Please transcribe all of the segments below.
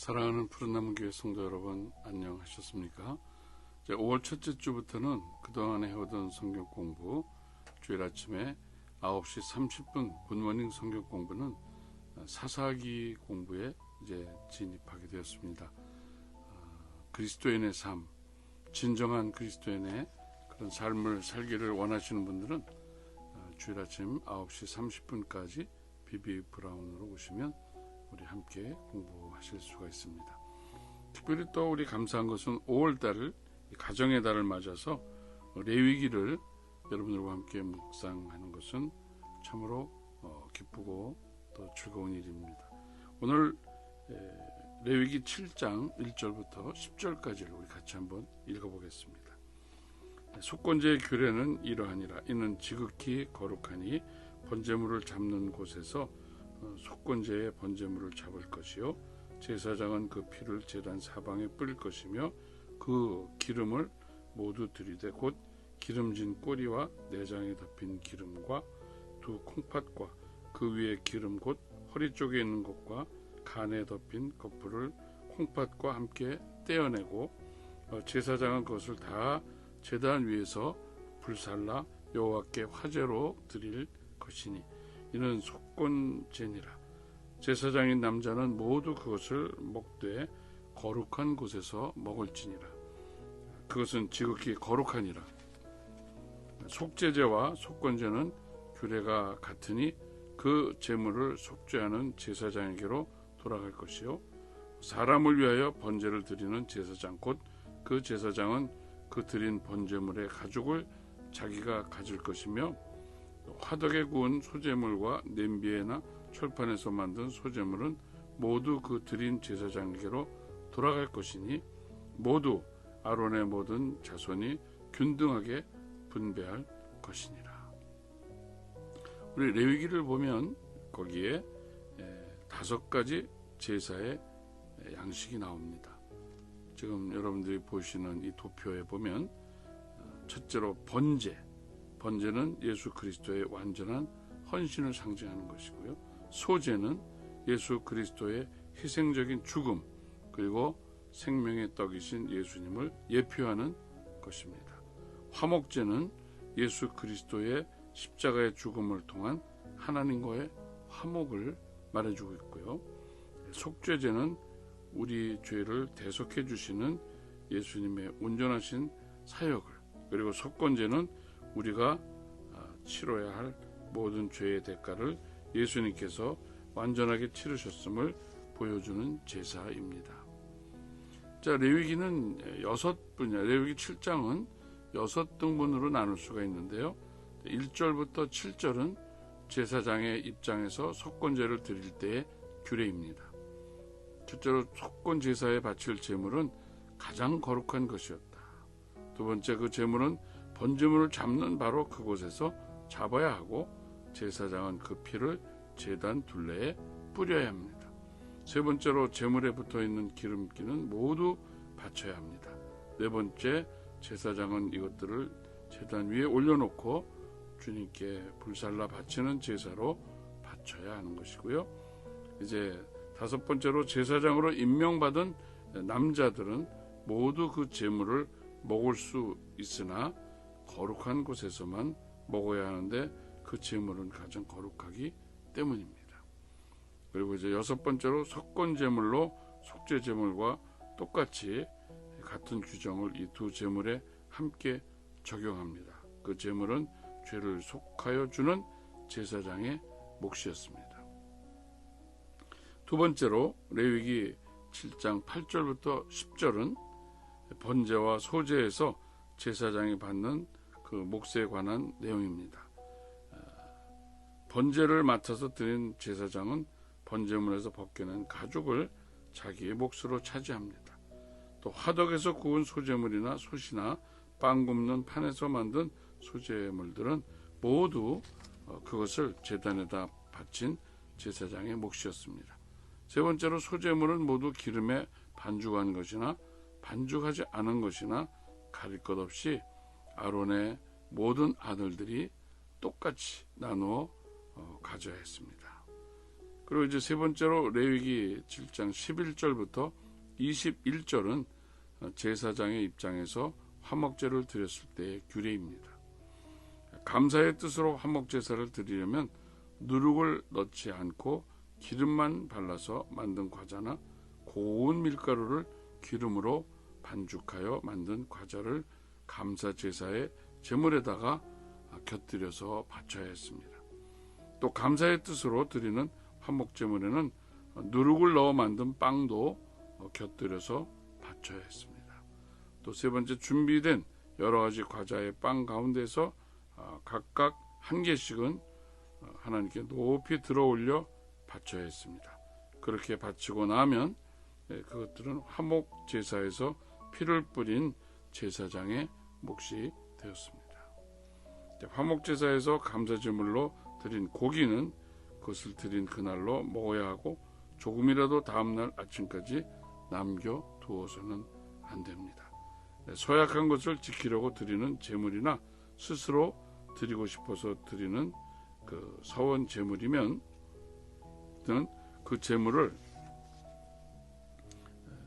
사랑하는 푸른나무교회 성도 여러분, 안녕하셨습니까? 5월 첫째 주부터는 그동안 해오던 성경 공부, 주일 아침에 9시 30분 굿모닝 성경 공부는 사사기 공부에 이제 진입하게 되었습니다. 그리스도인의 삶, 진정한 그리스도인의 그런 삶을 살기를 원하시는 분들은 주일 아침 9시 30분까지 비비 브라운으로 오시면 우리 함께 공부하실 수가 있습니다. 특별히 또 우리 감사한 것은 5월달을 가정의 달을 맞아서 레위기를 여러분들과 함께 묵상하는 것은 참으로 기쁘고 또 즐거운 일입니다. 오늘 레위기 7장 1절부터 10절까지를 우리 같이 한번 읽어보겠습니다. 속건제의 규례는 이러하니라. 이는 지극히 거룩하니 번제물을 잡는 곳에서 속건제의 번제물을 잡을 것이요 제사장은 그 피를 제단 사방에 뿌릴 것이며 그 기름을 모두 들이되 곧 기름진 꼬리와 내장에 덮인 기름과 두 콩팥과 그 위에 기름 곧 허리 쪽에 있는 것과 간에 덮인 거풀을 콩팥과 함께 떼어내고 제사장은 그것을 다 제단 위에서 불살라 여호와께 화제로 드릴 것이니 이는 속건제니라. 제사장인 남자는 모두 그것을 먹되 거룩한 곳에서 먹을지니라. 그것은 지극히 거룩하니라. 속제제와 속건제는 규례가 같으니 그 제물을 속죄하는 제사장에게로 돌아갈 것이요 사람을 위하여 번제를 드리는 제사장 곧 그 제사장은 그 드린 번제물의 가죽을 자기가 가질 것이며 화덕에 구운 소제물과 냄비에나 철판에서 만든 소제물은 모두 그 드린 제사장에게로 돌아갈 것이니 모두 아론의 모든 자손이 균등하게 분배할 것이니라. 우리 레위기를 보면 거기에 5가지 제사의 양식이 나옵니다. 지금 여러분들이 보시는 이 도표에 보면 첫째로 번제는 예수 그리스도의 완전한 헌신을 상징하는 것이고요. 소제는 예수 그리스도의 희생적인 죽음 그리고 생명의 떡이신 예수님을 예표하는 것입니다. 화목제는 예수 그리스도의 십자가의 죽음을 통한 하나님과의 화목을 말해주고 있고요. 속죄제는 우리 죄를 대속해 주시는 예수님의 온전하신 사역을, 그리고 속건제는 우리가 치러야 할 모든 죄의 대가를 예수님께서 완전하게 치르셨음을 보여주는 제사입니다. 자, 레위기는 6분야, 레위기 7장은 6등분으로 나눌 수가 있는데요. 1절부터 7절은 제사장의 입장에서 속건제를 드릴 때의 규례입니다. 첫째로 속건 제사에 바칠 제물은 가장 거룩한 것이었다. 두 번째, 그 제물은 번제물을 잡는 바로 그곳에서 잡아야 하고 제사장은 그 피를 제단 둘레에 뿌려야 합니다. 세 번째로 제물에 붙어있는 기름기는 모두 바쳐야 합니다. 네 번째, 제사장은 이것들을 제단 위에 올려놓고 주님께 불살라 바치는 제사로 바쳐야 하는 것이고요. 이제 5번째로 제사장으로 임명받은 남자들은 모두 그 제물을 먹을 수 있으나 거룩한 곳에서만 먹어야 하는데 그 제물은 가장 거룩하기 때문입니다. 그리고 이제 6번째로 속건제물로 속죄제물과 똑같이 같은 규정을 이 두 제물에 함께 적용합니다. 그 제물은 죄를 속하여 주는 제사장의 몫이었습니다. 두 번째로 레위기 7장 8절부터 10절은 번제와 소제에서 제사장이 받는 그 몫에 관한 내용입니다. 번제를 맡아서 드린 제사장은 번제물에서 벗겨낸 가죽을 자기의 몫으로 차지합니다. 또 화덕에서 구운 소제물이나 솥이나 빵 굽는 판에서 만든 소제물들은 모두 그것을 제단에다 바친 제사장의 몫이었습니다. 세 번째로 소제물은 모두 기름에 반죽한 것이나 반죽하지 않은 것이나 가릴 것 없이 아론의 모든 아들들이 똑같이 나누어 가져야 했습니다. 그리고 이제 세 번째로 레위기 7장 11절부터 21절은 제사장의 입장에서 화목제를 드렸을 때의 규례입니다. 감사의 뜻으로 화목제사를 드리려면 누룩을 넣지 않고 기름만 발라서 만든 과자나 고운 밀가루를 기름으로 반죽하여 만든 과자를 감사제사의 제물에다가 곁들여서 바쳐야 했습니다. 또 감사의 뜻으로 드리는 화목제물에는 누룩을 넣어 만든 빵도 곁들여서 바쳐야 했습니다. 또 세 번째, 준비된 여러 가지 과자의 빵 가운데서 각각 한 개씩은 하나님께 높이 들어 올려 바쳐야 했습니다. 그렇게 바치고 나면 그것들은 화목제사에서 피를 뿌린 제사장의 몫이 되었습니다. 화목제사에서 감사제물로 드린 고기는 그것을 드린 그날로 먹어야 하고 조금이라도 다음날 아침까지 남겨두어서는 안 됩니다. 소약한 것을 지키려고 드리는 제물이나 스스로 드리고 싶어서 드리는 그 서원 제물이면 그 제물을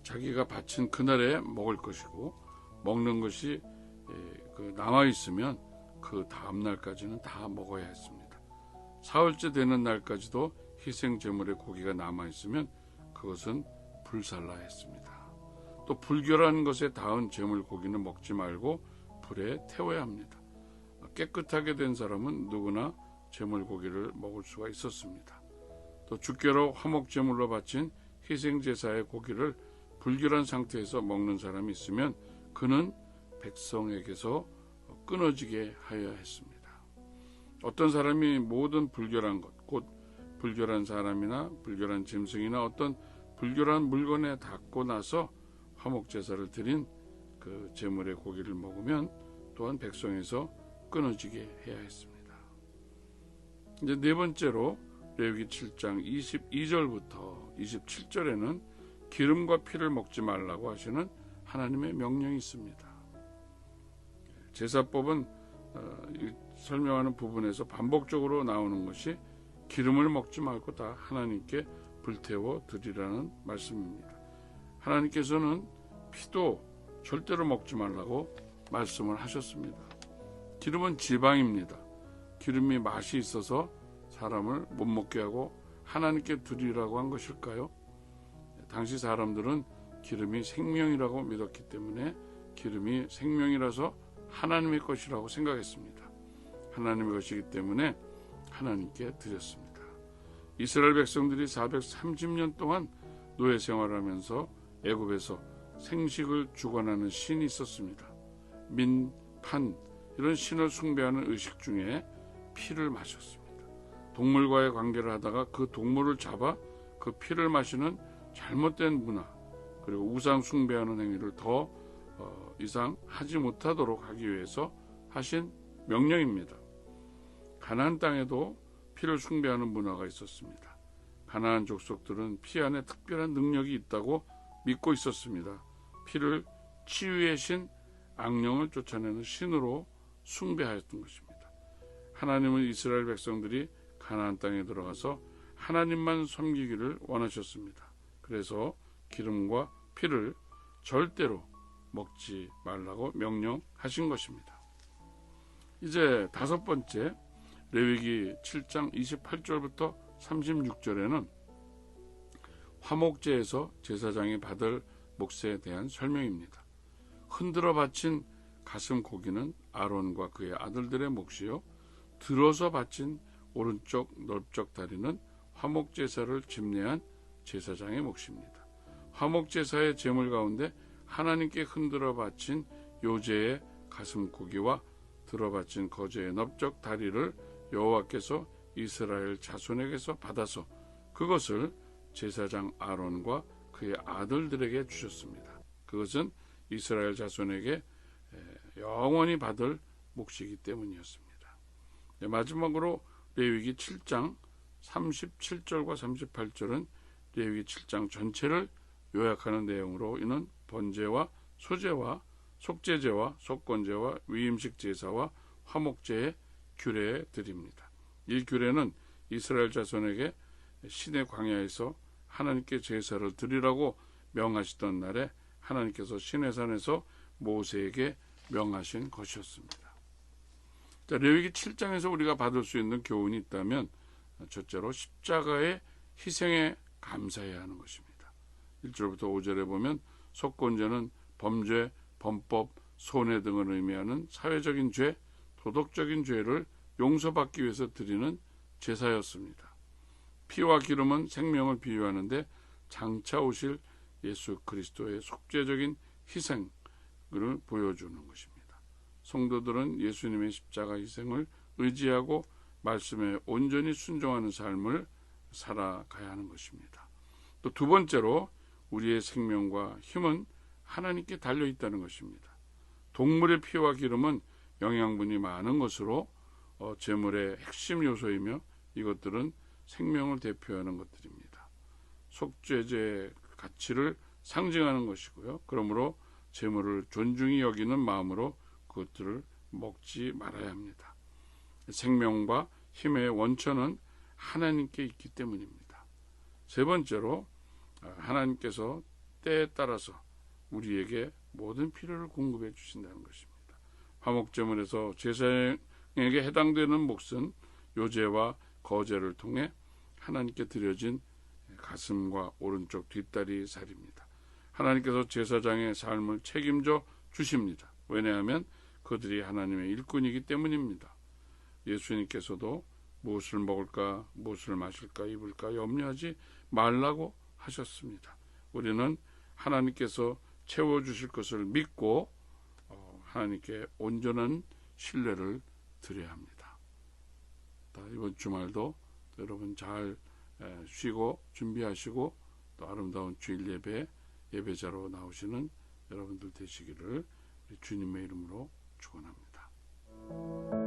자기가 바친 그날에 먹을 것이고, 먹는 것이 남아있으면 그 다음날까지는 다 먹어야 했습니다. 사흘째 되는 날까지도 희생 제물의 고기가 남아있으면 그것은 불살라 했습니다. 또 불결한 것에 닿은 제물 고기는 먹지 말고 불에 태워야 합니다. 깨끗하게 된 사람은 누구나 제물 고기를 먹을 수가 있었습니다. 또 주께로 화목 제물로 바친 희생 제사의 고기를 불결한 상태에서 먹는 사람이 있으면 그는 백성에게서 끊어지게 하여야 했습니다. 어떤 사람이 모든 불결한 것, 곧 불결한 사람이나 불결한 짐승이나 어떤 불결한 물건에 닿고 나서 화목제사를 드린 그 제물의 고기를 먹으면 또한 백성에서 끊어지게 해야 했습니다. 이제 네 번째로 레위기 7장 22절부터 27절에는 기름과 피를 먹지 말라고 하시는 하나님의 명령이 있습니다. 제사법은 설명하는 부분에서 반복적으로 나오는 것이 기름을 먹지 말고 다 하나님께 불태워 드리라는 말씀입니다. 하나님께서는 피도 절대로 먹지 말라고 말씀을 하셨습니다. 기름은 지방입니다. 기름이 맛이 있어서 사람을 못 먹게 하고 하나님께 드리라고 한 것일까요? 당시 사람들은 기름이 생명이라고 믿었기 때문에 기름이 생명이라서 하나님의 것이라고 생각했습니다. 하나님의 것이기 때문에 하나님께 드렸습니다. 이스라엘 백성들이 430년 동안 노예 생활하면서 애굽에서 생식을 주관하는 신이 있었습니다. 민, 판 이런 신을 숭배하는 의식 중에 피를 마셨습니다. 동물과의 관계를 하다가 그 동물을 잡아 그 피를 마시는 잘못된 문화, 그리고 우상 숭배하는 행위를 더 이상 하지 못하도록 하기 위해서 하신 명령입니다. 가나안 땅에도 피를 숭배하는 문화가 있었습니다. 가나안 족속들은 피 안에 특별한 능력이 있다고 믿고 있었습니다. 피를 치유의 신, 악령을 쫓아내는 신으로 숭배하였던 것입니다. 하나님은 이스라엘 백성들이 가나안 땅에 들어가서 하나님만 섬기기를 원하셨습니다. 그래서 기름과 피를 절대로 먹지 말라고 명령하신 것입니다. 이제 다섯 번째, 레위기 7장 28절부터 36절에는 화목제에서 제사장이 받을 몫에 대한 설명입니다. 흔들어 바친 가슴 고기는 아론과 그의 아들들의 몫이요, 들어서 바친 오른쪽 넓적 다리는 화목제사를 집례한 제사장의 몫입니다. 화목제사의 제물 가운데 하나님께 흔들어 바친 요제의 가슴 고기와 들어 바친 거제의 넓적 다리를 여호와께서 이스라엘 자손에게서 받아서 그것을 제사장 아론과 그의 아들들에게 주셨습니다. 그것은 이스라엘 자손에게 영원히 받을 몫이기 때문이었습니다. 마지막으로 레위기 7장 37절과 38절은 레위기 7장 전체를 요약하는 내용으로 이는 번제와 소제와 속죄제와 속건제와 위임식 제사와 화목제의 규례에 드립니다. 이 규례는 이스라엘 자손에게 시내 광야에서 하나님께 제사를 드리라고 명하시던 날에 하나님께서 시내산에서 모세에게 명하신 것이었습니다. 자, 레위기 7장에서 우리가 받을 수 있는 교훈이 있다면 첫째로 십자가의 희생에 감사해야 하는 것입니다. 1절부터 5절에 보면 속건제는 범죄, 범법, 손해 등을 의미하는 사회적인 죄, 도덕적인 죄를 용서받기 위해서 드리는 제사였습니다. 피와 기름은 생명을 비유하는데 장차 오실 예수 그리스도의 속죄적인 희생을 보여주는 것입니다. 성도들은 예수님의 십자가 희생을 의지하고 말씀에 온전히 순종하는 삶을 살아가야 하는 것입니다. 또 두 번째로 우리의 생명과 힘은 하나님께 달려있다는 것입니다. 동물의 피와 기름은 영양분이 많은 것으로 제물의 핵심 요소이며 이것들은 생명을 대표하는 것들입니다. 속죄제의 가치를 상징하는 것이고요. 그러므로 제물을 존중히 여기는 마음으로 그것들을 먹지 말아야 합니다. 생명과 힘의 원천은 하나님께 있기 때문입니다. 세 번째로 하나님께서 때에 따라서 우리에게 모든 필요를 공급해 주신다는 것입니다. 화목제물에서 제사장에게 해당되는 몫은 요제와 거제를 통해 하나님께 드려진 가슴과 오른쪽 뒷다리 살입니다. 하나님께서 제사장의 삶을 책임져 주십니다. 왜냐하면 그들이 하나님의 일꾼이기 때문입니다. 예수님께서도 무엇을 먹을까, 무엇을 마실까, 입을까 염려하지 말라고 하셨습니다. 우리는 하나님께서 채워주실 것을 믿고 하나님께 온전한 신뢰를 드려야 합니다. 이번 주말도 여러분 잘 쉬고 준비하시고 또 아름다운 주일 예배자로 나오시는 여러분들 되시기를 주님의 이름으로 축원합니다.